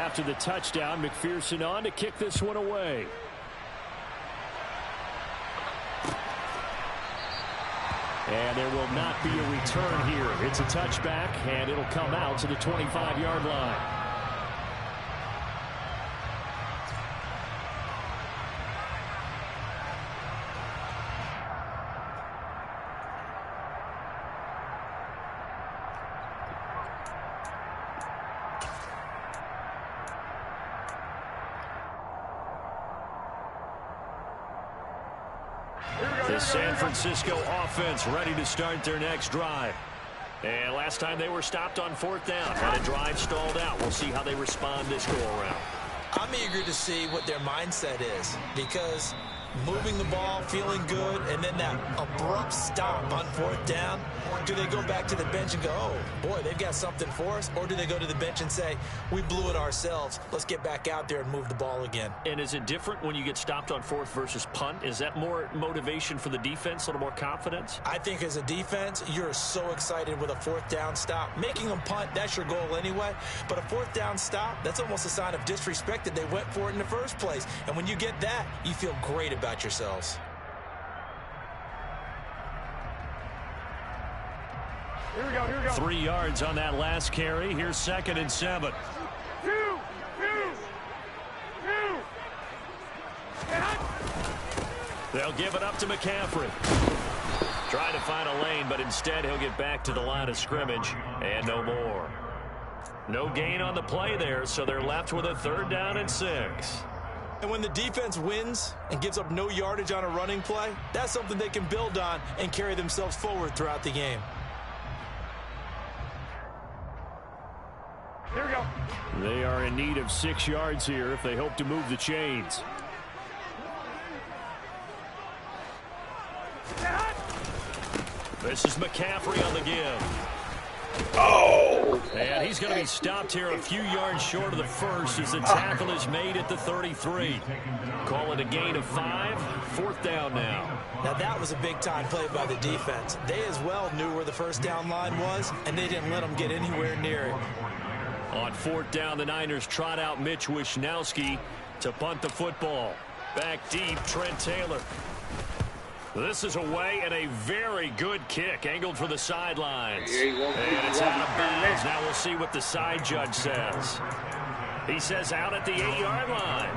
after the touchdown. McPherson on to kick this one away. And there will not be a return here. It's a touchback, and it'll come out to the 25-yard line. The San Francisco offense ready to start their next drive. And last time they were stopped on 4th down. Had a drive stalled out. We'll see how they respond this go-around. I'm eager to see what their mindset is, because moving the ball, feeling good, and then that abrupt stop on 4th down, do they go back to the bench and go, oh, boy, they've got something for us? Or do they go to the bench and say, we blew it ourselves, let's get back out there and move the ball again? And is it different when you get stopped on 4th versus punt? Is that more motivation for the defense, a little more confidence? I think as a defense, you're so excited with a 4th down stop. Making them punt, that's your goal anyway. But a 4th down stop, that's almost a sign of disrespect that they went for it in the first place. And when you get that, you feel great about yourselves. Here we go. 3 yards on that last carry. Here's 2nd and 7. Two. They'll give it up to McCaffrey. Trying to find a lane, but instead he'll get back to the line of scrimmage, and no more. No gain on the play there, so they're left with a 3rd down and 6. And when the defense wins and gives up no yardage on a running play, that's something they can build on and carry themselves forward throughout the game. Here we go. They are in need of 6 yards here if they hope to move the chains. This is McCaffrey on the give. Oh! And he's going to be stopped here a few yards short of the first as the tackle is made at the 33. Call it a gain of 5. 4th down now. Now that was a big-time play by the defense. They as well knew where the 1st down line was, and they didn't let them get anywhere near it. On 4th down, the Niners trot out Mitch Wishnowsky to punt the football. Back deep, Trent Taylor. This is away and a very good kick, angled for the sidelines. And it's out of bounds. Now we'll see what the side judge says. He says out at the 8-yard line.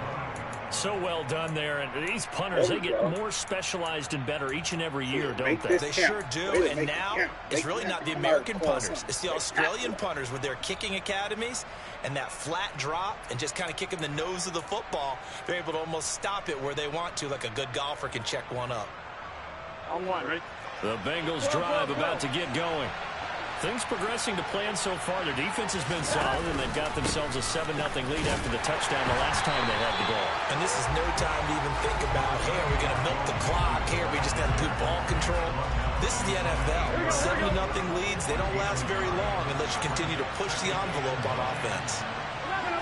So well done there. And these punters, they get more specialized and better each and every year, don't they? They sure do. And now it's really not the American punters. It's the Australian punters with their kicking academies and that flat drop and just kind of kicking the nose of the football. They're able to almost stop it where they want to, like a good golfer can check one up. On one, right? The Bengals drive about to get going. Things progressing to plan so far. Their defense has been solid, and they've got themselves a 7-0 lead after the touchdown the last time they had the ball. And this is no time to even think about, hey, are we going to milk the clock? Hey, are we just have good ball control? This is the NFL. 7-0 leads, they don't last very long unless you continue to push the envelope on offense. 11.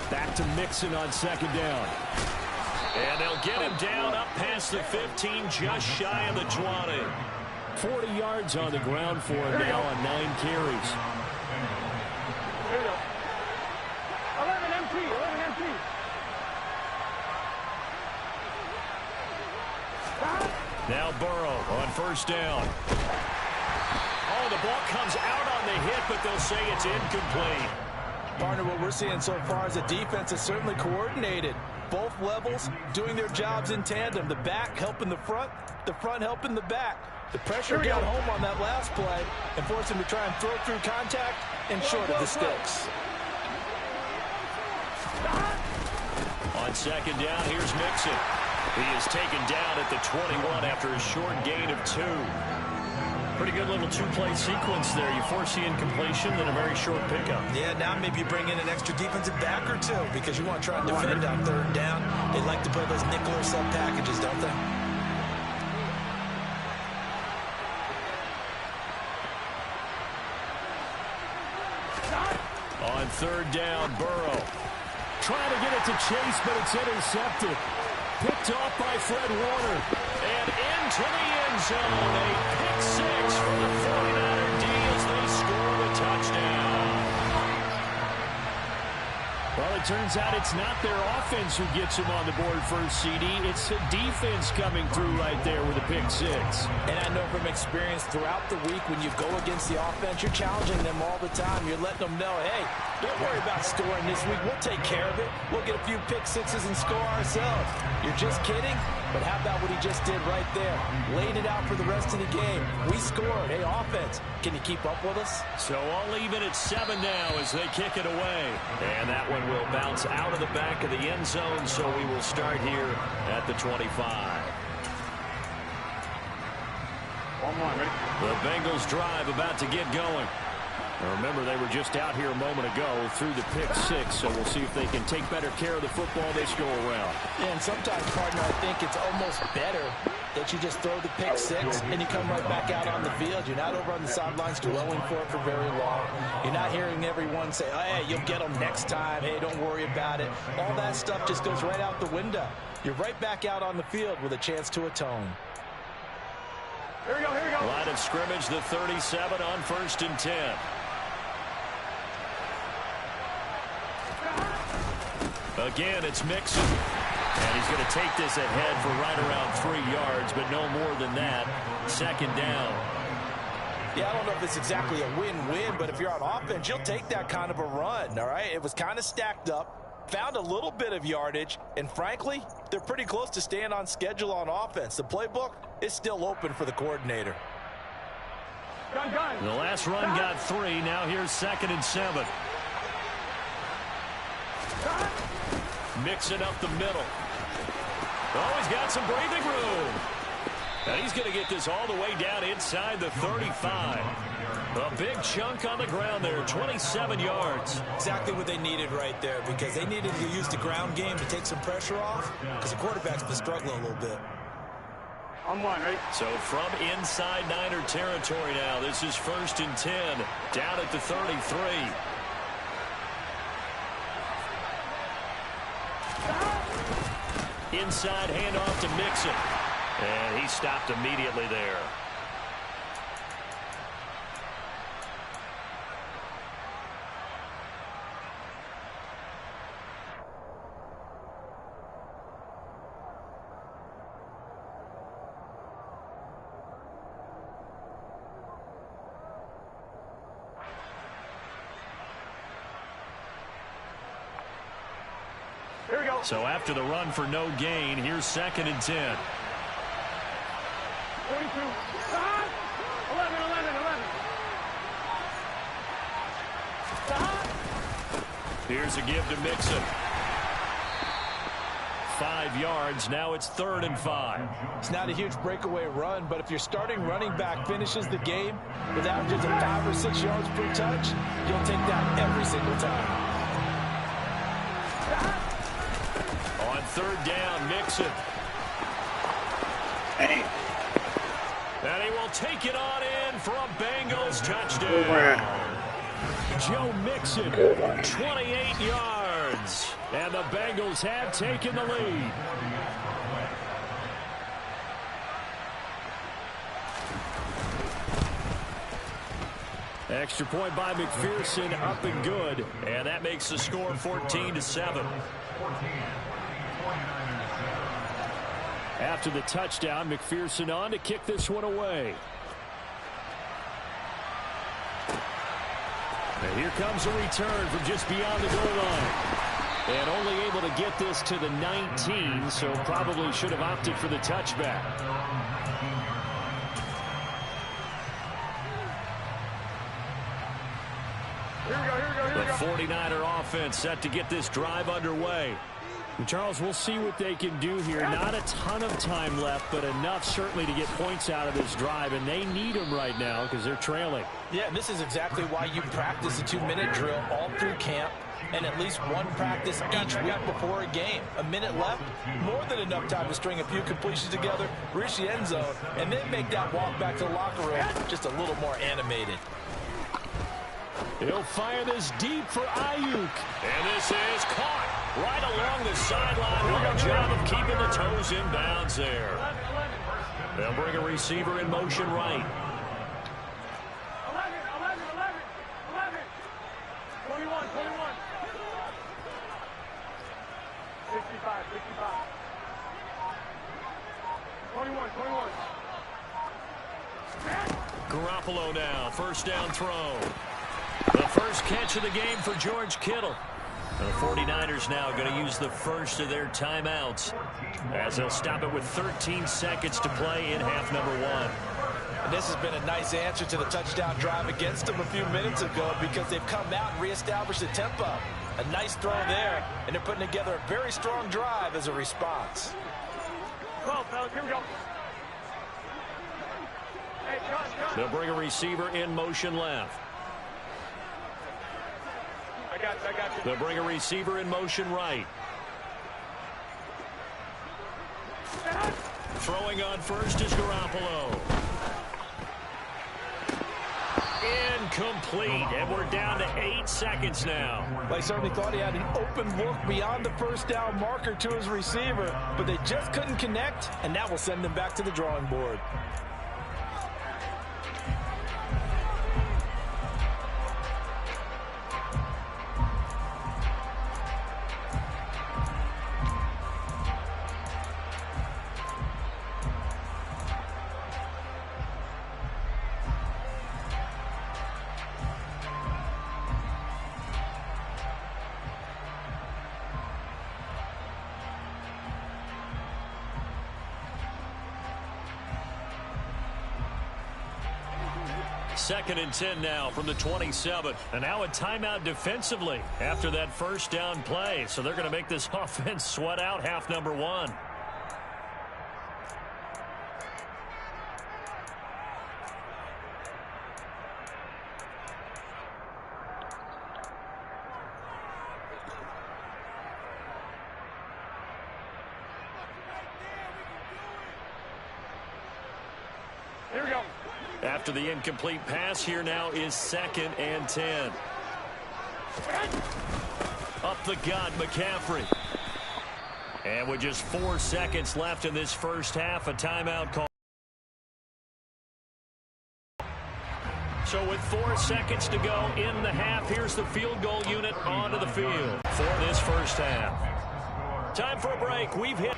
Back to Mixon on 2nd down. And they'll get him down up past the 15, just shy of the 20. 40 yards on the ground for him now on 9 carries. Here we go. 11 empty. Now Burrow on 1st down. Oh, the ball comes out on the hit, but they'll say it's incomplete. Partner, what we're seeing so far is the defense is certainly coordinated. Both levels doing their jobs in tandem. The back helping the front helping the back. The pressure got home on that last play and forced him to try and throw through contact and short of the sticks. On 2nd down, here's Mixon. He is taken down at the 21 after a short gain of 2. Pretty good little 2-play sequence there. You force the incompletion, then a very short pickup. Yeah, now maybe bring in an extra defensive back or two because you want to try and defend on 3rd down. They like to play those nickel or sub packages, don't they? On 3rd down, Burrow. Trying to get it to Chase, but it's intercepted. Picked off by Fred Warner. And into the end zone. A pick 6 for the 49er D as they score Well, it turns out it's not their offense who gets them on the board first, CD. It's the defense coming through right there with a pick six. And I know from experience throughout the week when you go against the offense, you're challenging them all the time. You're letting them know, hey, don't worry about scoring this week. We'll take care of it. We'll get a few pick sixes and score ourselves. You're just kidding? But how about what he just did right there? Laid it out for the rest of the game. We scored. Hey, offense, can you keep up with us? So all even at 7 now as they kick it away. And that one will bounce out of the back of the end zone, so we will start here at the 25. 1-1, ready? The Bengals drive about to get going. Now remember, they were just out here a moment ago through the pick six, so we'll see if they can take better care of the football this go around. Yeah, and sometimes, partner, I think it's almost better that you just throw the pick six and you come right back out on the field. You're not over on the sidelines dwelling for it for very long. You're not hearing everyone say, oh, hey, you'll get them next time. Hey, don't worry about it. All that stuff just goes right out the window. You're right back out on the field with a chance to atone. Here we go, here we go. Line of scrimmage, the 37 on 1st and 10. Again, it's Mixon. And he's going to take this ahead for right around 3 yards, but no more than that. 2nd down. Yeah, I don't know if it's exactly a win-win, but if you're on offense, you'll take that kind of a run, all right? It was kind of stacked up, found a little bit of yardage, and frankly, they're pretty close to staying on schedule on offense. The playbook is still open for the coordinator. Gun, gun. The last run got 3. Now here's 2nd and 7. Mixing up the middle. Oh, he's got some breathing room. And he's going to get this all the way down inside the 35. A big chunk on the ground there, 27 yards. Exactly what they needed right there, because they needed to use the ground game to take some pressure off, because the quarterback's been struggling a little bit. On 1, ready? So from inside Niner territory now, this is 1st and 10, down at the 33. Inside handoff to Mixon. And he stopped immediately there. Here we go. So after the run for no gain, here's 2nd and 10. 42. 11, 11, 11. Here's a give to Mixon. 5 yards. Now it's 3rd and 5. It's not a huge breakaway run, but if your starting running back finishes the game with averages of 5 or 6 yards per touch, you'll take that every single time. On 3rd down, Mixon. Hey. And he will take it on in for a Bengals touchdown. Joe Mixon, 28 yards. And the Bengals have taken the lead. Extra point by McPherson, up and good. And that makes the score 14-7. After the touchdown, McPherson on to kick this one away. And here comes a return from just beyond the goal line. And only able to get this to the 19, so probably should have opted for the touchback. The 49er offense set to get this drive underway. And Charles, we'll see what they can do here. Not a ton of time left, but enough certainly to get points out of this drive, and they need them right now because they're trailing. Yeah, this is exactly why you practice a 2-minute drill all through camp and at least one practice each week before a game. A minute left, more than enough time to string a few completions together, reach the end zone, and then make that walk back to the locker room just a little more animated. He'll fire this deep for Ayuk. And this is caught right along the sideline. What a job of keeping the toes in bounds there. They'll bring a receiver in motion right. 11, 11, 11, 11. 21, 21. 55. 21, 21. Garoppolo now, first down throw. The first catch of the game for George Kittle. The 49ers now going to use the first of their timeouts as they'll stop it with 13 seconds to play in half number 1. And this has been a nice answer to the touchdown drive against them a few minutes ago because they've come out and reestablished the tempo. A nice throw there, and they're putting together a very strong drive as a response. Come on, fellas, here we go. Hey, John. They'll bring a receiver in motion left. I got you. They'll bring a receiver in motion right. Throwing on first is Garoppolo. Incomplete, and we're down to 8 seconds now. They certainly thought he had an open look beyond the first down marker to his receiver, but they just couldn't connect, and that will send them back to the drawing board. Second and 10 now from the 27. And now a timeout defensively after that first down play. So they're going to make this offense sweat out half number 1. Here we go. After the incomplete pass, here now is second and 10. Up the gut, McCaffrey. And with just 4 seconds left in this first half, a timeout call. So with 4 seconds to go in the half, here's the field goal unit onto the field for this first half. Time for a break. We've hit.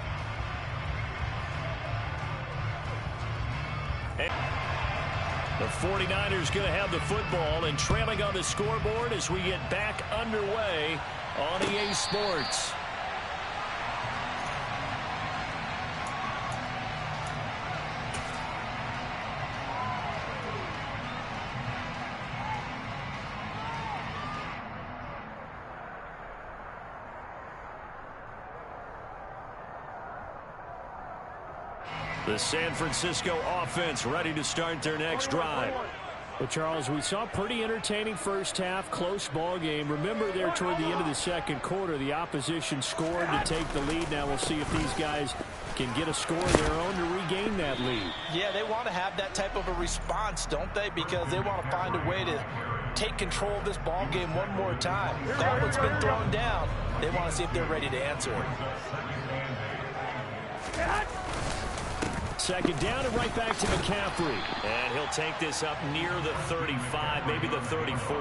The 49ers going to have the football and trailing on the scoreboard as we get back underway on EA Sports. The San Francisco offense ready to start their next drive. Well, Charles, we saw a pretty entertaining first half, close ball game. Remember there toward the end of the second quarter, the opposition scored to take the lead. Now we'll see if these guys can get a score of their own to regain that lead. Yeah, they want to have that type of a response, don't they? Because they want to find a way to take control of this ball game one more time. Gauntlet's been thrown down. They want to see if they're ready to answer it. Second down and right back to McCaffrey. And he'll take this up near the 35, maybe the 34.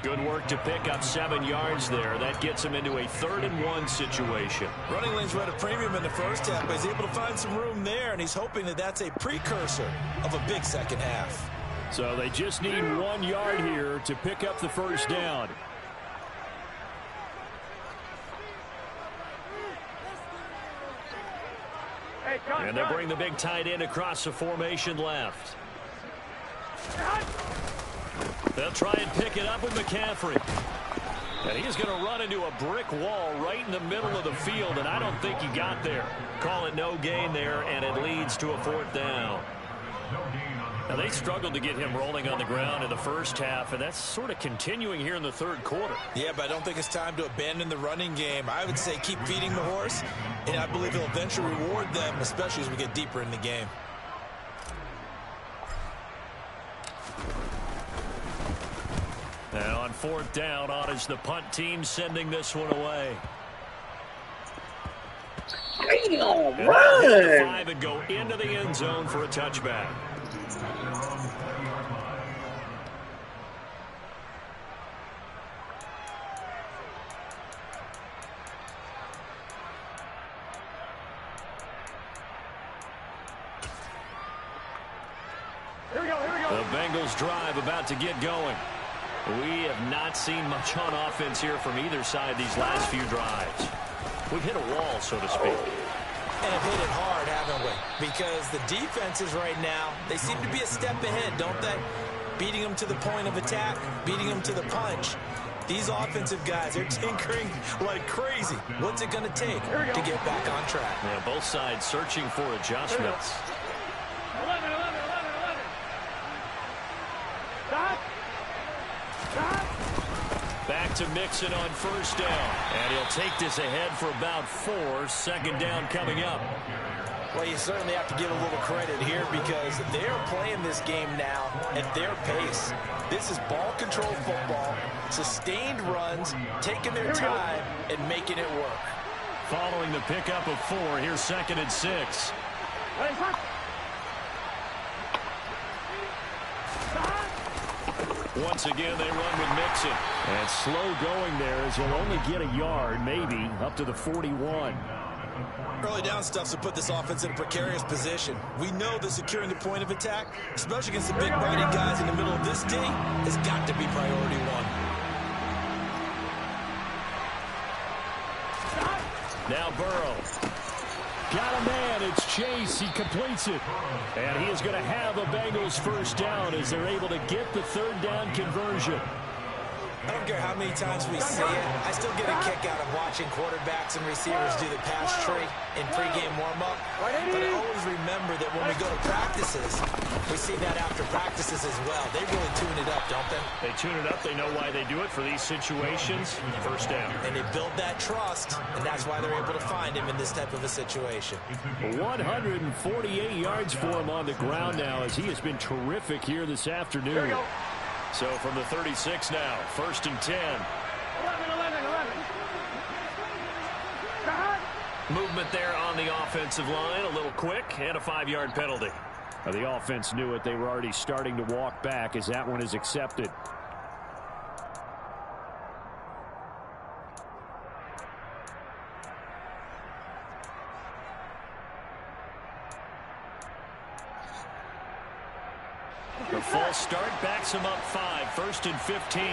Good work to pick up 7 yards there. That gets him into a 3rd-and-1 situation. Running lanes were at a premium in the first half, but he's able to find some room there, and he's hoping that that's a precursor of a big second half. So they just need 1 yard here to pick up the first down. And they'll bring the big tight end across the formation left. They'll try and pick it up with McCaffrey. And he's going to run into a brick wall right in the middle of the field, and I don't think he got there. Call it no gain there, and it leads to a 4th down. Now, they struggled to get him rolling on the ground in the first half, and that's sort of continuing here in the 3rd quarter. Yeah, but I don't think it's time to abandon the running game. I would say keep feeding the horse, and I believe he'll eventually reward them, especially as we get deeper in the game. And on 4th down, on is the punt team sending this one away. Damn, And run! hit the 5 and go into the end zone for a touchback. Bengals drive about to get going. We have not seen much on offense here from either side these last few drives. We've hit a wall, so to speak. And have hit it hard, haven't we? Because the defenses right now, they seem to be a step ahead, don't they? Beating them to the point of attack, beating them to the punch. These offensive guys, they're tinkering like crazy. What's it going to take to get back on track? Yeah, both sides searching for adjustments. 11. Stop. Back to Mixon on first down. And he'll take this ahead for about 4. Second down coming up. Well, you certainly have to give a little credit here because they're playing this game now at their pace. This is ball control football, sustained runs, taking their time, and making it work. Following the pickup of 4, here's 2nd and 6. Once again, they run with Mixon. And slow going there as he'll only get a yard, maybe, up to the 41. Early down stuff to put this offense in a precarious position. We know that securing the point of attack, especially against the big-body guys in the middle of this D, has got to be priority one. Now Burrow. Got a man. It's Chase. He completes it. And he is going to have a Bengals first down as they're able to get the 3rd down conversion. I don't care how many times we see it. I still get a kick out of watching quarterbacks and receivers do the pass tree in pregame warm-up. But I always remember that when we go to practices, we see that after practices as well. They really tune it up, don't they? They tune it up. They know why they do it for these situations. First down. And they build that trust, and that's why they're able to find him in this type of a situation. 148 yards for him on the ground now as he has been terrific here this afternoon. So from the 36 now, 1st and 10. 11. Movement there on the offensive line, a little quick, and a 5-yard penalty. Now, the offense knew it. They were already starting to walk back as that one is accepted. The false start backs him up 5, 1st and 15.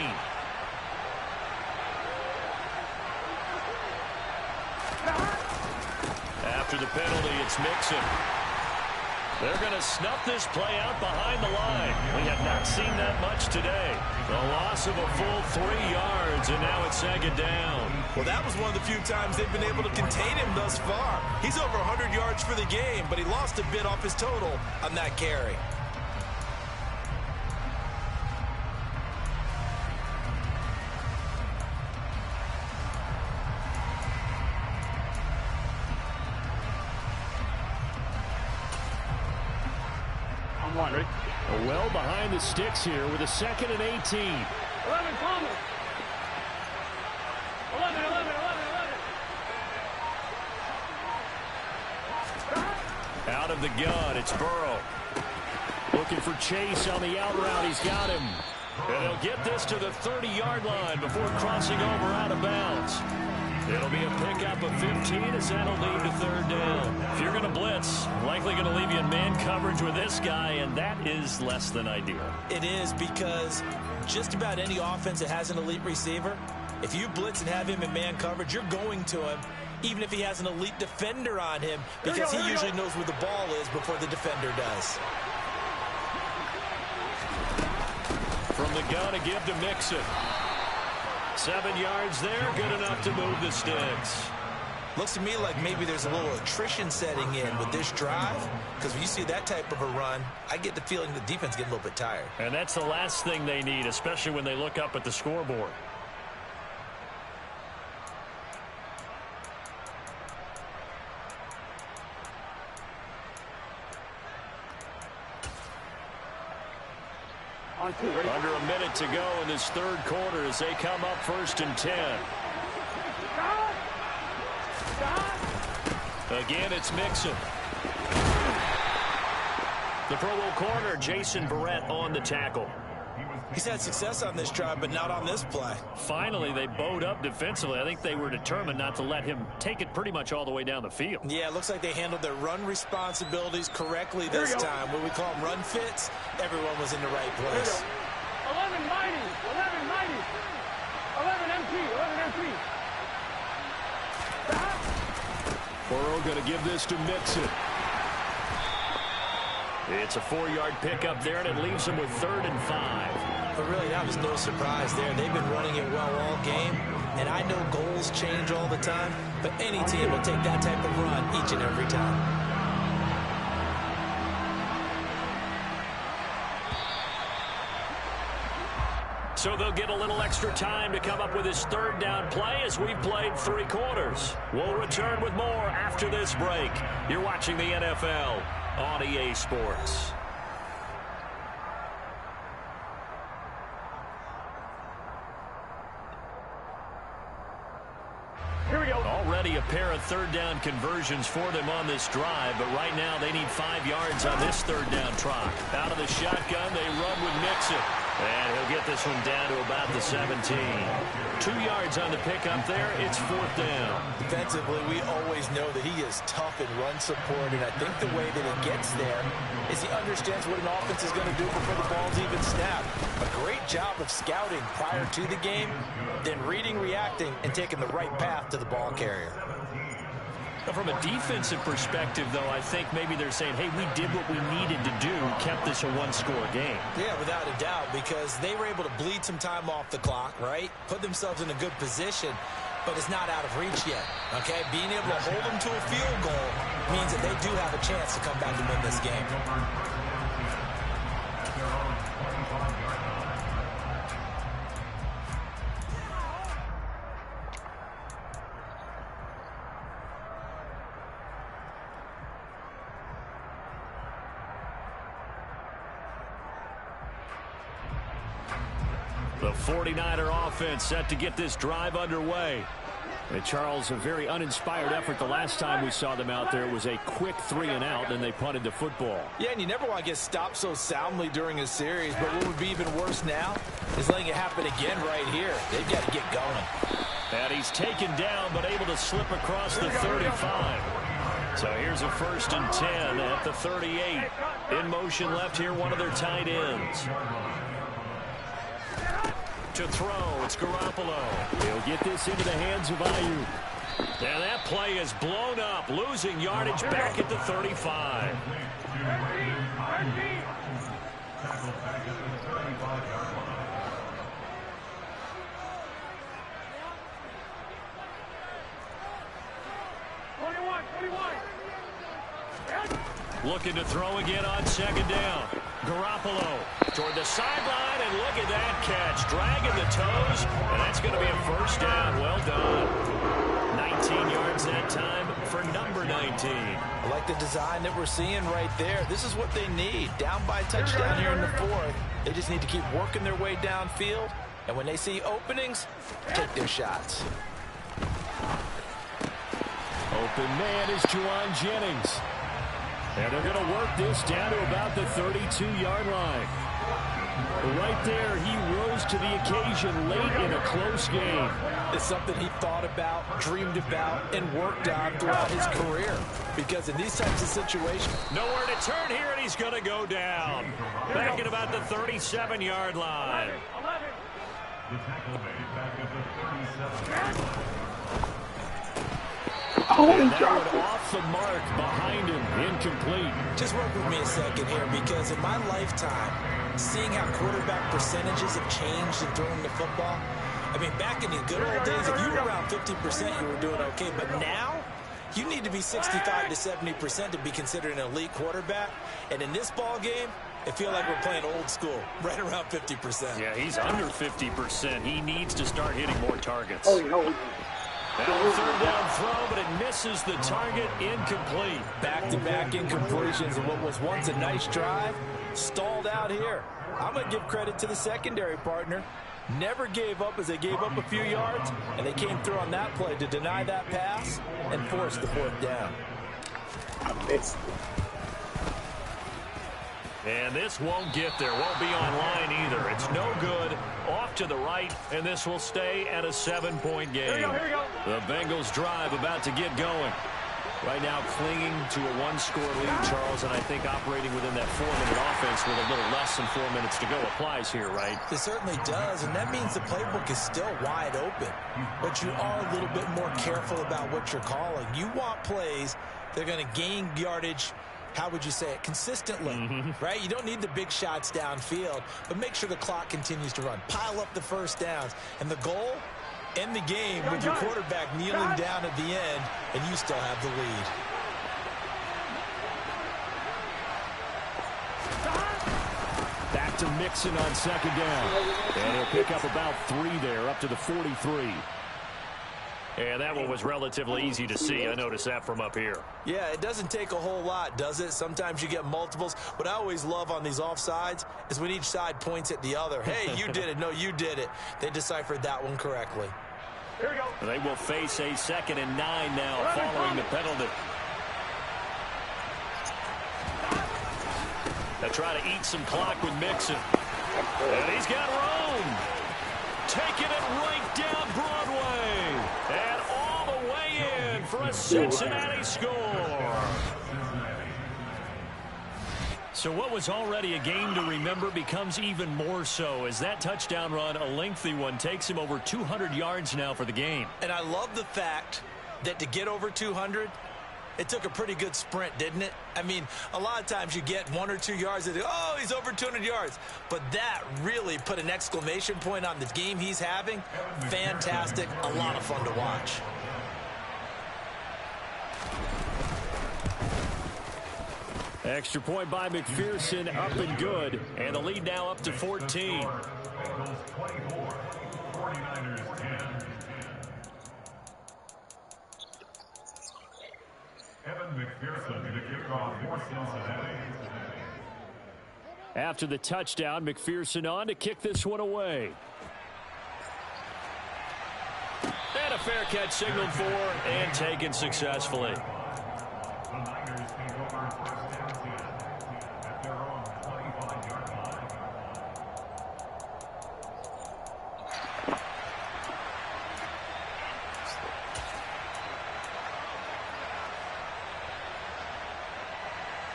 After the penalty, it's Mixon. They're going to snuff this play out behind the line. We have not seen that much today. The loss of a full 3 yards, and now it's 2nd down. Well, that was one of the few times they've been able to contain him thus far. He's over 100 yards for the game, but he lost a bit off his total on that carry. Well behind the sticks here with a 2nd and 18. 11, Palmer. 11. Out of the gun, it's Burrow. Looking for Chase on the out route. He's got him. And he'll get this to the 30-yard line before crossing over out of bounds. It'll be a pickup of 15 as that'll lead to 3rd down. If you're going to blitz, likely going to leave you in man coverage with this guy, and that is less than ideal. It is because just about any offense that has an elite receiver, if you blitz and have him in man coverage, you're going to him, even if he has an elite defender on him, because he usually knows where the ball is before the defender does. From the gun, a give to Mixon. 7 yards there, good enough to move the sticks. Looks to me like maybe there's a little attrition setting in with this drive, because when you see that type of a run, I get the feeling the defense getting a little bit tired. And that's the last thing they need, especially when they look up at the scoreboard. Under a minute to go in this 3rd quarter as they come up 1st and 10. Again, it's Mixon. The Pro Bowl corner, Jason Verrett, on the tackle. He's had success on this drive, but not on this play. Finally, they bowed up defensively. I think they were determined not to let him take it pretty much all the way down the field. Yeah, it looks like they handled their run responsibilities correctly this time. What we call them run fits, everyone was in the right place. 11 mighty, 11 mighty, 11 MP, 11 MP. Burrow going to give this to Mixon. It's a 4-yard pickup there, and it leaves them with 3rd and 5. But really, that was no surprise there. They've been running it well all game, and I know goals change all the time, but any team will take that type of run each and every time. So they'll get a little extra time to come up with his 3rd down play as we've played 3 quarters. We'll return with more after this break. You're watching the NFL on EA Sports. Here we go. Already a pair of 3rd down conversions for them on this drive, but right now they need 5 yards on this 3rd down try. Out of the shotgun, they run with Mixon. And he'll get this one down to about the 17. 2 yards on the pickup there. It's 4th down. Defensively, we always know that he is tough in run support, and I think the way that he gets there is he understands what an offense is going to do before the ball's even snapped. A great job of scouting prior to the game, then reading, reacting, and taking the right path to the ball carrier. From a defensive perspective, though, I think maybe they're saying, hey, we did what we needed to do, kept this a 1-score game. Yeah, without a doubt, because they were able to bleed some time off the clock, right? Put themselves in a good position, but it's not out of reach yet, okay? Being able to hold them to a field goal means that they do have a chance to come back and win this game. The 49er offense set to get this drive underway. And Charles, a very uninspired effort the last time we saw them out there. It was a quick 3 and out, then they punted the football. Yeah, and you never want to get stopped so soundly during a series, but what would be even worse now is letting it happen again right here. They've got to get going. And he's taken down, but able to slip across the 35. So here's a 1st and 10 at the 38. In motion left here, one of their tight ends. To throw, it's Garoppolo. He'll get this into the hands of Ayuk. And that play is blown up, losing yardage back at the 35. Looking to throw again on 2nd down. Garoppolo toward the sideline, and look at that catch. Dragging the toes, and that's going to be a 1st down. Well done. 19 yards that time for number 19. I like the design that we're seeing right there. This is what they need. Down by touchdown here in the 4th. They just need to keep working their way downfield, and when they see openings, take their shots. Open man is Juwan Jennings. And they're going to work this down to about the 32-yard line. Right there, he rose to the occasion late in a close game. It's something he thought about, dreamed about, and worked on throughout his career. Because in these types of situations... Nowhere to turn here, and he's going to go down. Back at about the 37-yard line. Oh, that one off the mark behind him, incomplete. Just work with me a second here, because in my lifetime, seeing how quarterback percentages have changed in throwing the football, I mean, back in the good old days, if you were around 50%, you were doing okay. But now, you need to be 65 to 70% to be considered an elite quarterback. And in this ball game, I feel like we're playing old school, right around 50%. Yeah, he's under 50%. He needs to start hitting more targets. Oh, no. Now a 3rd down throw, but it misses the target, incomplete. Back-to-back incompletions of what was once a nice drive, stalled out here. I'm going to give credit to the secondary partner. Never gave up as they gave up a few yards, and they came through on that play to deny that pass and force the 4th down. And this won't get there. Won't be online either. It's no good. Off to the right, and this will stay at a 7-point game. Here we go. The Bengals drive about to get going. Right now clinging to a one-score lead, Charles, and I think operating within that 4-minute offense with a little less than 4 minutes to go applies here, right? It certainly does, and that means the playbook is still wide open. But you are a little bit more careful about what you're calling. You want plays that are going to gain yardage, how would you say it, consistently, right? You don't need the big shots downfield, but make sure the clock continues to run. Pile up the first downs, and the goal, end the game with your quarterback kneeling down at the end, and you still have the lead. Back to Mixon on second down. And he'll pick up about 3 there, up to the 43. And that one was relatively easy to see. I noticed that from up here. Yeah, it doesn't take a whole lot, does it? Sometimes you get multiples. What I always love on these offsides is when each side points at the other. Hey, you did it. No, you did it. They deciphered that one correctly. Here we go. They will face a 2nd and 9 now following the penalty. They try to eat some clock with Mixon. And he's got room. Taking it right down Broadway. And all the way in for a Cincinnati score. So what was already a game to remember becomes even more so as that touchdown run, a lengthy one, takes him over 200 yards now for the game. And I love the fact that to get over 200, it took a pretty good sprint, didn't it? I mean, a lot of times you get 1 or 2 yards and oh, he's over 200 yards. But that really put an exclamation point on the game he's having. Fantastic. A lot of fun to watch. Extra point by McPherson, up and good. And the lead now up to 14. After the touchdown, McPherson on to kick this one away. And a fair catch signaled for and taken successfully.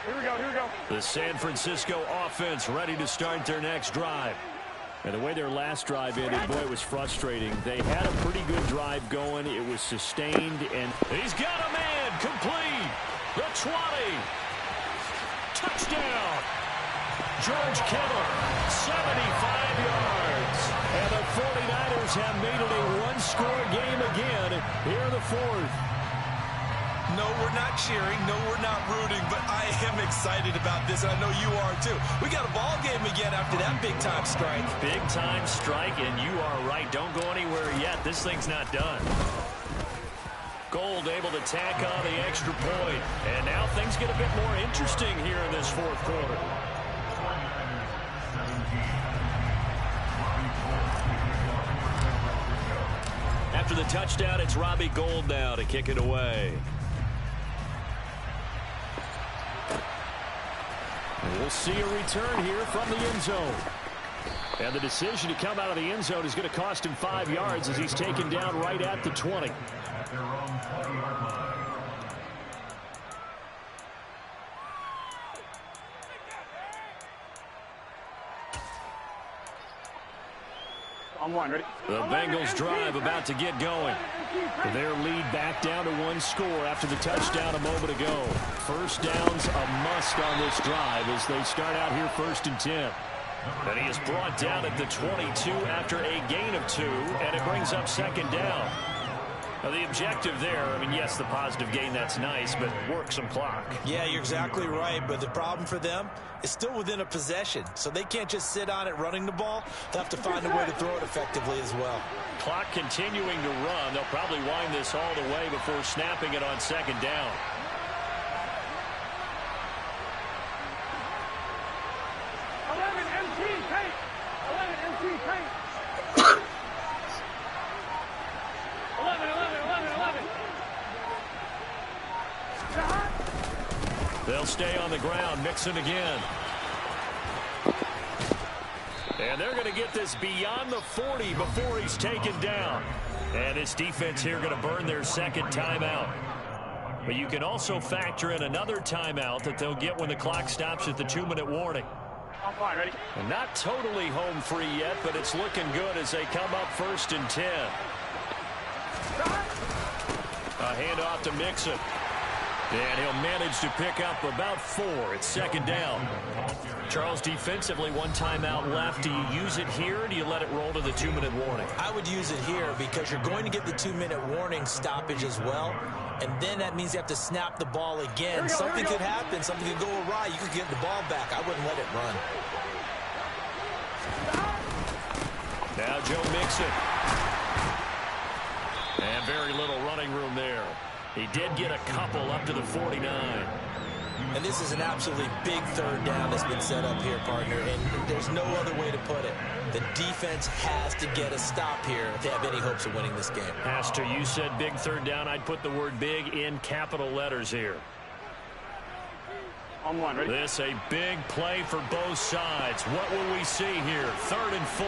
Here we go. The San Francisco offense ready to start their next drive. And the way their last drive ended, boy, it was frustrating. They had a pretty good drive going. It was sustained, and he's got a man complete. The 20. Touchdown. George Kittle, 75 yards. And the 49ers have made it a one-score game again here in the fourth. No, we're not cheering. No, we're not rooting, but I am excited about this, and I know you are too. We got a ball game again after that big-time strike. Big-time strike, and you are right. Don't go anywhere yet. This thing's not done. Gold able to tack on the extra point, and now things get a bit more interesting here in this fourth quarter. After the touchdown, it's Robbie Gould now to kick it away. We'll see a return here from the end zone. And the decision to come out of the end zone is going to cost him 5 yards as he's taken down right at the 20. On one, ready? The Bengals drive about to get going. Their lead back down to 1 score after the touchdown a moment ago. First down's a must on this drive as they start out here 1st and 10. And he is brought down at the 22 after a gain of 2, and it brings up 2nd down. Now the objective there, I mean, yes, the positive gain, that's nice, but work some clock. Yeah, you're exactly right, but the problem for them is still within a possession, so they can't just sit on it running the ball. They'll have to find a way to throw it effectively as well. Clock continuing to run. They'll probably wind this all the way before snapping it on 2nd down. They'll stay on the ground. Mixon again. And they're going to get this beyond the 40 before he's taken down. And this defense here going to burn their second timeout. But you can also factor in another timeout that they'll get when the clock stops at the 2-minute warning. I'm fine, ready? And not totally home free yet, but it's looking good as they come up 1st and 10. A handoff to Mixon. And he'll manage to pick up about 4. It's 2nd down. Charles, defensively, 1 timeout left. Do you use it here, or do you let it roll to the 2-minute warning? I would use it here because you're going to get the 2-minute warning stoppage as well. And then that means you have to snap the ball again. Something could happen. Something could go awry. You could get the ball back. I wouldn't let it run. Now Joe Mixon. And very little running room there. He did get a couple up to the 49. And this is an absolutely big 3rd down that's been set up here, partner. And there's no other way to put it. The defense has to get a stop here if they have any hopes of winning this game. Pastor, you said big 3rd down. I'd put the word big in capital letters here. On one, ready? This a big play for both sides. What will we see here? 3rd and 4.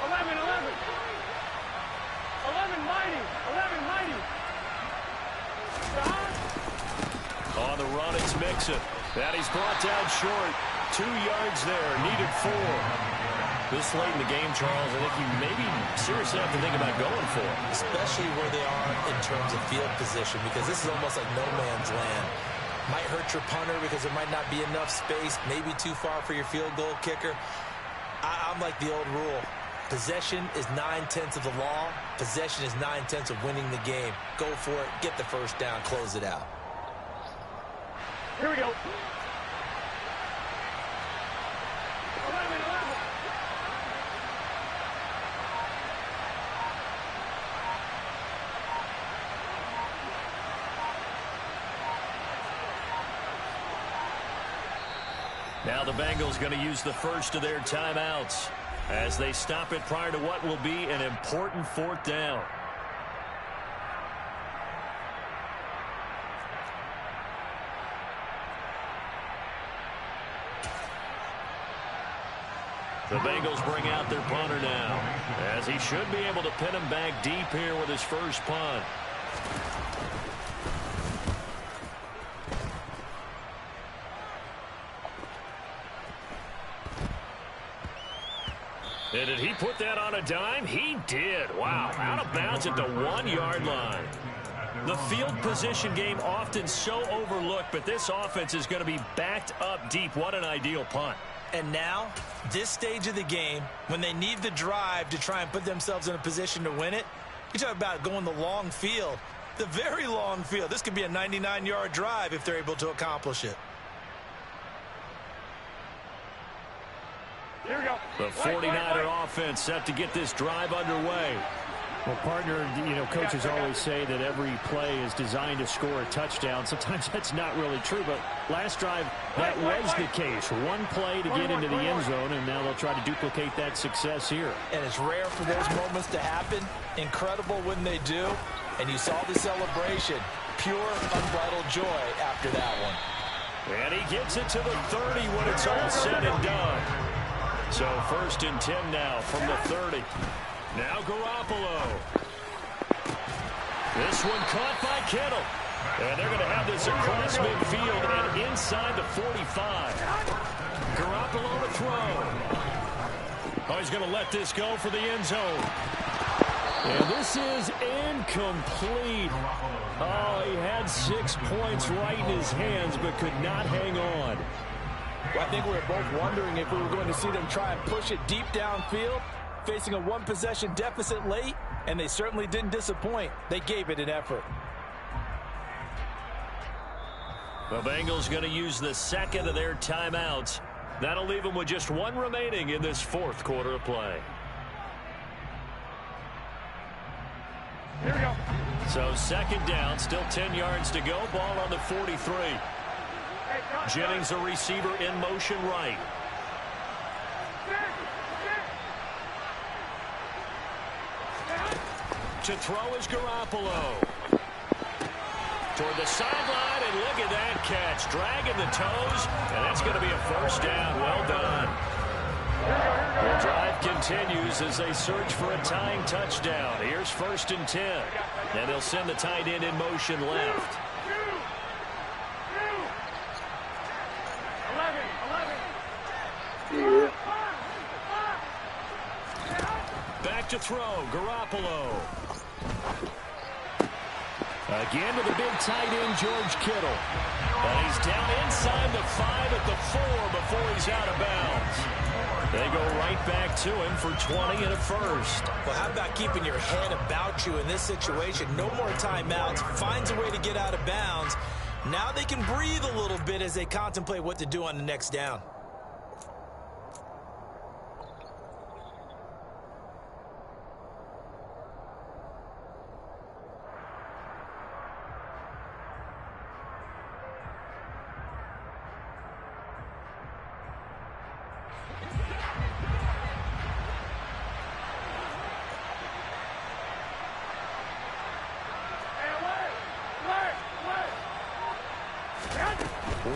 11, 11. 11 mighty. 11 mighty. On the run, it's Mixon. That he's brought down short. 2 yards there. Needed 4. This late in the game, Charles, I think you maybe seriously have to think about going for it. Especially where they are in terms of field position, because this is almost like no man's land. Might hurt your punter because there might not be enough space, maybe too far for your field goal kicker. I'm like the old rule. Possession is 9/10 of the law. Possession is 9/10 of winning the game. Go for it. Get the 1st down. Close it out. Here we go. 11, 11. Now the Bengals going to use the first of their timeouts as they stop it prior to what will be an important 4th down. The Bengals bring out their punter now, as he should be able to pin him back deep here with his first punt. And did he put that on a dime? He did. Wow, out of bounds at the 1-yard line. The field position game often so overlooked, but this offense is going to be backed up deep. What an ideal punt. And now, this stage of the game, when they need the drive to try and put themselves in a position to win it, you talk about going the long field, the very long field. This could be a 99-yard drive if they're able to accomplish it. Here we go. The 49er offense set to get this drive underway. Well, partner, you know, coaches always say that every play is designed to score a touchdown. Sometimes that's not really true, but last drive, that was the case. 1 play to get into the end zone, and now they'll try to duplicate that success here. And it's rare for those moments to happen. Incredible when they do. And you saw the celebration. Pure, unbridled joy after that one. And he gets it to the 30 when it's all said and done. So 1st and 10 now from the 30. Now Garoppolo. This one caught by Kittle. And they're going to have this across midfield and inside the 45. Garoppolo to throw. Oh, he's going to let this go for the end zone. And this is incomplete. Oh, he had 6 points right in his hands but could not hang on. Well, I think we were both wondering if we were going to see them try and push it deep downfield, facing a 1-possession deficit late, and they certainly didn't disappoint. They gave it an effort. The Bengals going to use the 2nd of their timeouts. That'll leave them with just 1 remaining in this 4th quarter of play. Here we go. So 2nd down, still 10 yards to go. Ball on the 43. Jennings, a receiver, in motion right. To throw is Garoppolo. toward the sideline, and look at that catch. Dragging the toes, and that's going to be a first down. Well done. The drive continues as they search for a tying touchdown. Here's 1st and 10. And they'll send the tight end in motion left. 11. Back to throw, Garoppolo. Again to the big tight end, George Kittle. And he's down inside the 5 at the 4 before he's out of bounds. They go right back to him for 20 and a first. Well, how about keeping your head about you in this situation? No more timeouts. Finds a way to get out of bounds. Now they can breathe a little bit as they contemplate what to do on the next down.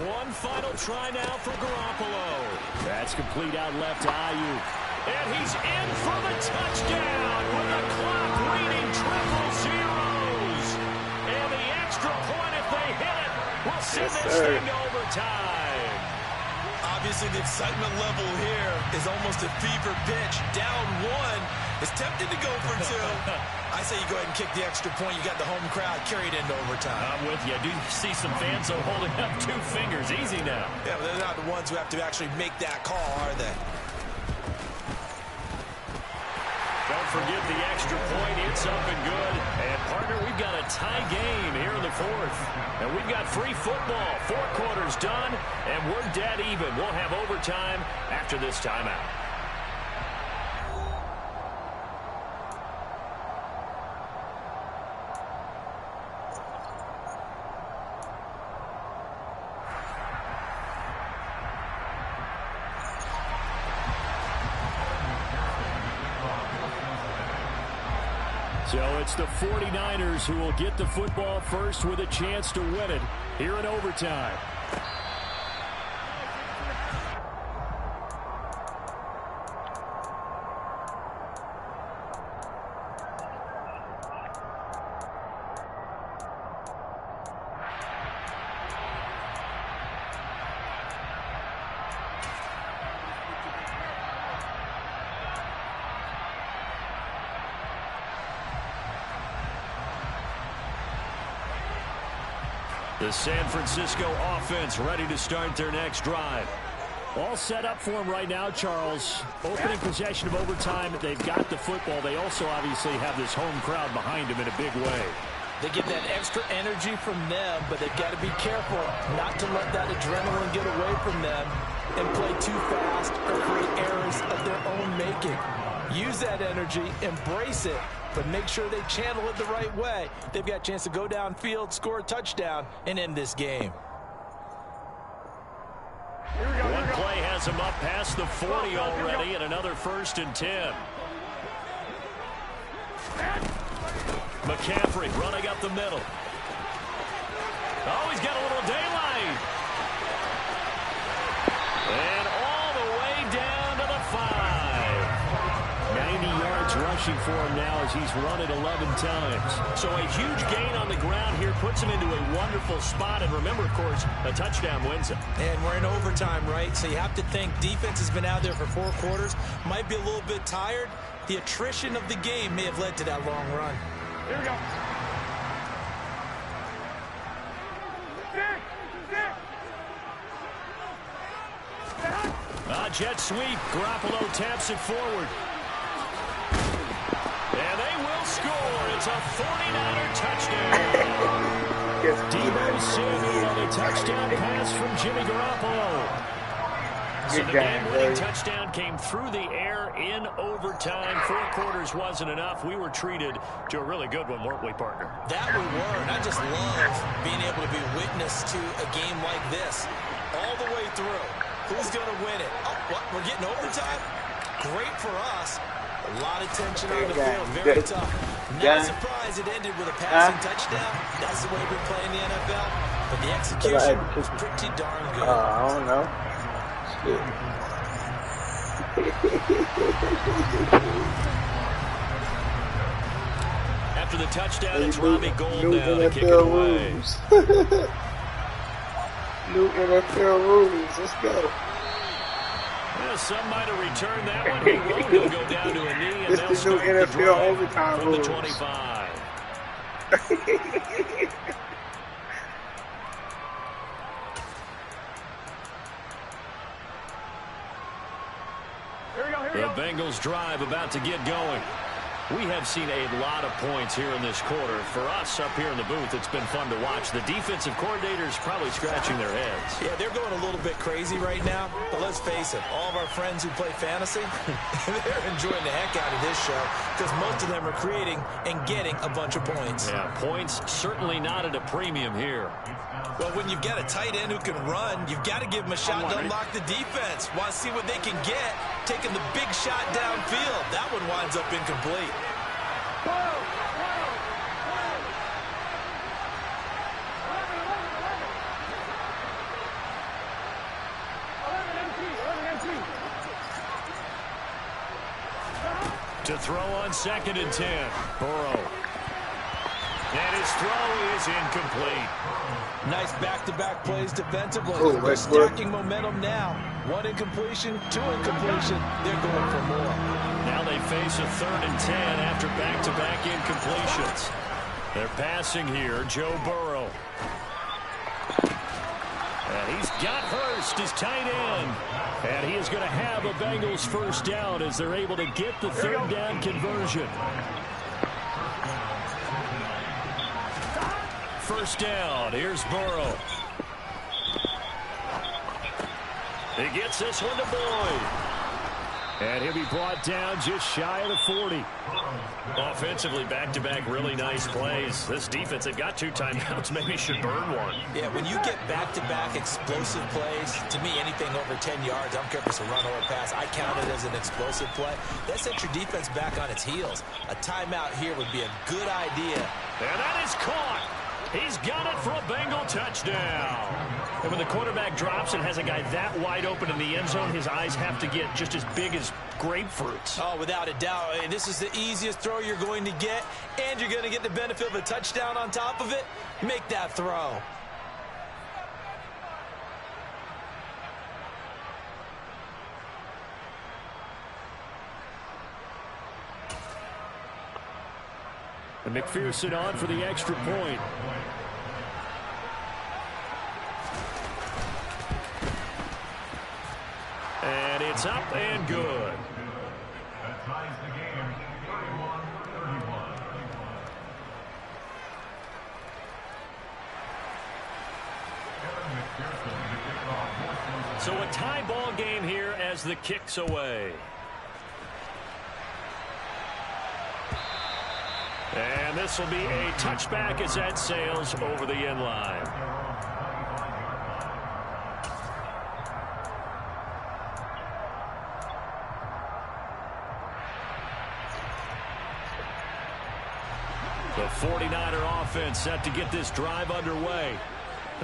One final try now for Garoppolo. That's complete out left to Ayuk. And he's in for the touchdown with the clock reading triple zeros. And the extra point, if they hit it, will send this thing to overtime. Obviously, the excitement level here is almost a fever pitch. Down 1 is tempted to go for 2. I say you go ahead and kick the extra point. You got the home crowd, carry it into overtime. I'm with you. I do see some fans holding up 2 fingers. Easy now. Yeah, but they're not the ones who have to actually make that call, are they? Don't forget the extra point. It's up and good. And, partner, we've got a tie game here in the 4th. And we've got free football. 4 quarters done, and we're dead even. We'll have overtime after this timeout. So it's the 49ers who will get the football first with a chance to win it here in overtime. The San Francisco offense ready to start their next drive. All set up for them right now, Charles. Opening possession of overtime. They've got the football. They also obviously have this home crowd behind them in a big way. They get that extra energy from them, but they've got to be careful not to let that adrenaline get away from them and play too fast or create errors of their own making. Use that energy, embrace it, but make sure they channel it the right way. They've got a chance to go downfield, score a touchdown, and end this game. One play has him up past the 40 already, and another 1st and 10. McCaffrey running up the middle. Oh, he's got a little daylight. And all the way down to the 5. 90 yards rushing for him now as he's run it 11 times. So a huge gain on the ground here puts him into a wonderful spot. And remember, of course, a touchdown wins him. And we're in overtime, right? So you have to think defense has been out there for 4 quarters. Might be a little bit tired. The attrition of the game may have led to that long run. Here we go. Jet sweep. Garoppolo taps it forward. And they will score. It's a 49er touchdown. Deebo Samuel on a touchdown pass from Jimmy Garoppolo. So the game-winning touchdown came through the air in overtime. 4 quarters wasn't enough. We were treated to a really good one, weren't we, partner? That we were, and I just love being able to be witness to a game like this all the way through. Who's going to win it? Oh, what? We're getting overtime? Great for us. A lot of tension on the field. Very tough. Not surprised it ended with a passing touchdown. That's the way we play in the NFL. But the execution was pretty darn good. I don't know. After the touchdown, it's Robbie Gould now to kick it away. New NFL rules. Let's go. Well, some might have returned that one. He won't. He'll go down to a knee, and they'll This is new start the NFL drive overtime from the rules. 25. The Bengals drive about to get going. We have seen a lot of points here in this quarter. For us up here in the booth, it's been fun to watch. The defensive coordinators probably scratching their heads. Yeah, they're going a little bit crazy right now. But let's face it, all of our friends who play fantasy, they're enjoying the heck out of this show because most of them are creating and getting a bunch of points. Yeah, points certainly not at a premium here. Well, when you've got a tight end who can run, you've got to give them a shot to unlock the defense. Want to see what they can get, taking the big shot downfield. That one winds up incomplete. To throw on 2nd and 10. Burrow. And his throw is incomplete. Nice back-to-back plays defensively. Oh, They're stacking momentum now. 1 incompletion, 2 incompletion. They're going for more. Now they face a 3rd and 10 after back-to-back incompletions. They're passing here, Joe Burrow. And he's got Hurst, his tight end. And he is going to have a Bengals first down as they're able to get the 3rd down conversion. First down, here's Burrow. He gets this one to Boyd. And he'll be brought down just shy of the 40. Offensively, back-to-back really nice plays. This defense, they've got 2 timeouts, maybe should burn one. Yeah, when you get back-to-back explosive plays, to me, anything over 10 yards, I don't care if it's a run or a pass, I count it as an explosive play. That sets your defense back on its heels. A timeout here would be a good idea. And that is caught. He's got it for a Bengal touchdown. And when the quarterback drops and has a guy that wide open in the end zone, his eyes have to get just as big as grapefruits. Oh, without a doubt. This is the easiest throw you're going to get, and you're going to get the benefit of a touchdown on top of it. Make that throw. And McPherson on for the extra point. And it's up and good. That ties the game 31-31. So a tie ball game here as the kick's away. And this will be a touchback as that sails over the end line. The 49er offense set to get this drive underway.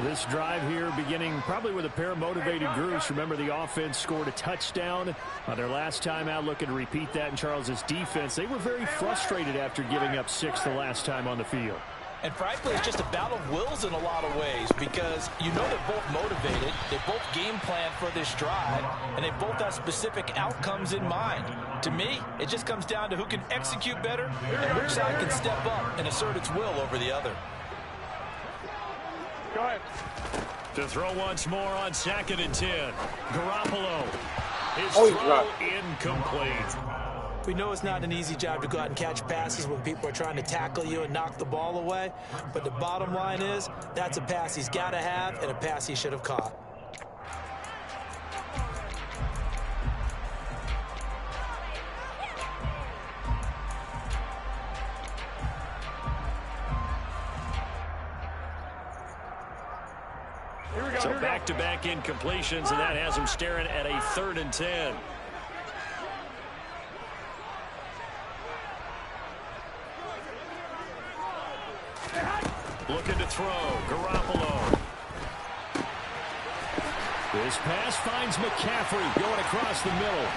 This drive here beginning probably with a pair of motivated groups. Remember, the offense scored a touchdown their last time out, looking to repeat that in Charles's defense. They were very frustrated after giving up 6 the last time on the field. And frankly, it's just a battle of wills in a lot of ways because you know they're both motivated, they both game plan for this drive, and they both have specific outcomes in mind. To me, it just comes down to who can execute better and which side can step up and assert its will over the other. Go ahead. To throw once more on 2nd and 10. Garoppolo. His Oh, throw incomplete. We know it's not an easy job to go out and catch passes when people are trying to tackle you and knock the ball away. But the bottom line is, that's a pass he's got to have and a pass he should have caught. So back-to-back incompletions, and that has him staring at a 3rd and 10. Looking to throw. Garoppolo. This pass finds McCaffrey going across the middle.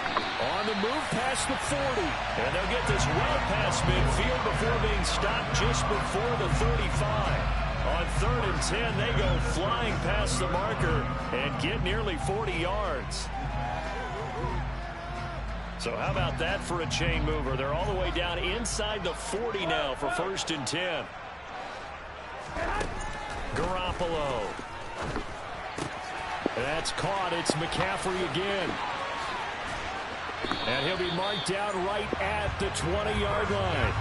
On the move past the 40. And they'll get this well past midfield before being stopped just before the 35. On 3rd and 10, they go flying past the marker and get nearly 40 yards. So how about that for a chain mover? They're all the way down inside the 40 now for 1st and 10. Garoppolo. That's caught. It's McCaffrey again. And he'll be marked down right at the 20-yard line.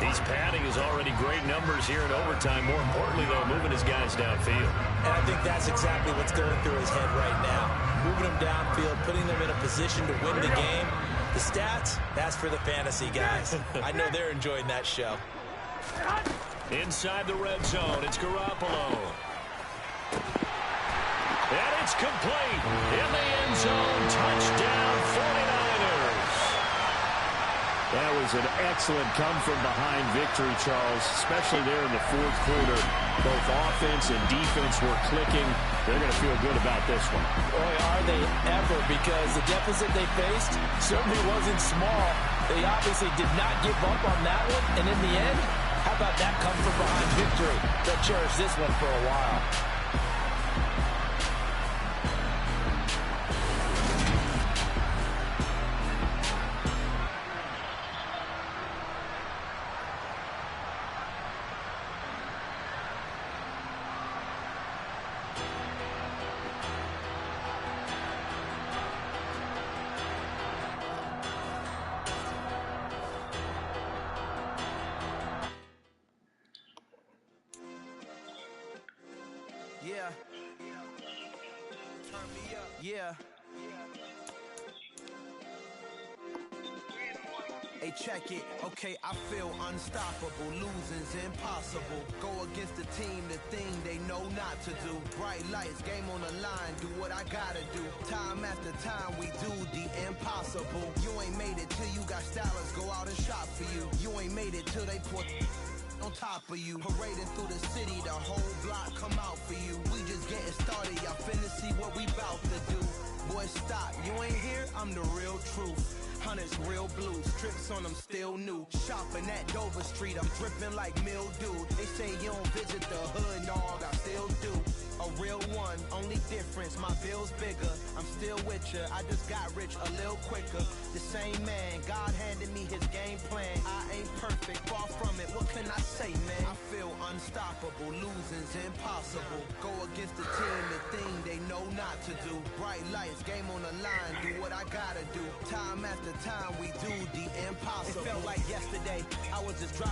He's padding his already great numbers here in overtime. More importantly, though, moving his guys downfield. And I think that's exactly what's going through his head right now. Moving them downfield, putting them in a position to win the game. The stats, that's for the fantasy guys. I know they're enjoying that show. Inside the red zone, it's Garoppolo. And it's complete. In the end zone, touchdown 49ers. That was an excellent come-from-behind victory, Charles, especially there in the 4th quarter. Both offense and defense were clicking. They're going to feel good about this one. Boy, are they ever, because the deficit they faced certainly wasn't small. They obviously did not give up on that one, and in the end, how about that come-from-behind victory? They'll cherish this one for a while. Yeah. Turn me up. Yeah. Hey, check it. Okay, I feel unstoppable. Losing's impossible. Go against the team, the thing they know not to do. Bright lights, game on the line. Do what I gotta do. Time after time, we do the impossible. You ain't made it till you got stylists go out and shop for you. You ain't made it till they put on top of you. Parading through the city, the whole block come out for you. We just getting started, y'all finna see what we bout to do. Boy, stop, you ain't here, I'm the real truth. Hunters, real blues, trips on them still new. Shopping at Dover Street, I'm dripping like mildew. They say you don't visit the hood, dog, I still do. A real one, only difference, my bill's bigger. I'm still with ya, I just got rich a little quicker. The same man, God handed me his game plan. I ain't perfect, far from it, what can I say, man? I feel unstoppable, losing's impossible. Go against the team, the thing they know not to do. Bright lights, game on the line, do what I gotta do. Time after time, we do the impossible. It felt like yesterday, I was just driving.